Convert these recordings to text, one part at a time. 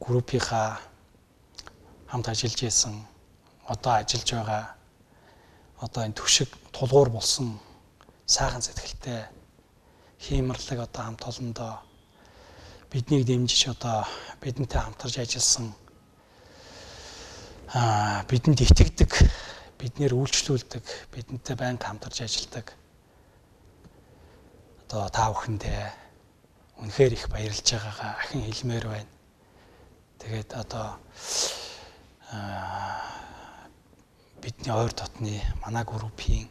группийнхаа хамт ажиллаж исэн одоо ажиллаж байгаа одоо энэ түшиг тулгуур болсон сайхан сэтгэлтэй хиймэрлэг одоо хамт олондоо биднийг дэмжиж одоо бидэнтэй хамтарч ажилласан бидэнд итгэдэг, биднэр үйлчлүүлдэг, бидэнтэй байнга хамтарч ажилладаг одоо та бүхэндээ үнэхээр их баярлж байгаагаа ахин хэлмээр байна. Тэгээд одоо бидний ойр дотны манай группийн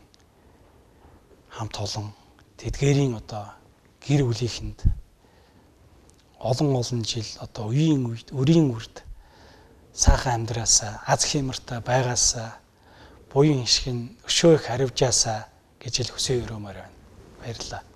хамт олон тэдгээрийн одоо гэр бүлийнхэнд олон жил одоо өрийн үрд сайхан амьдраасаа аз хямртай байгаасаа буян ишгэн өшөө их харивжаасаа гэж л хүсээ өрөөмөр байна. Баярлалаа.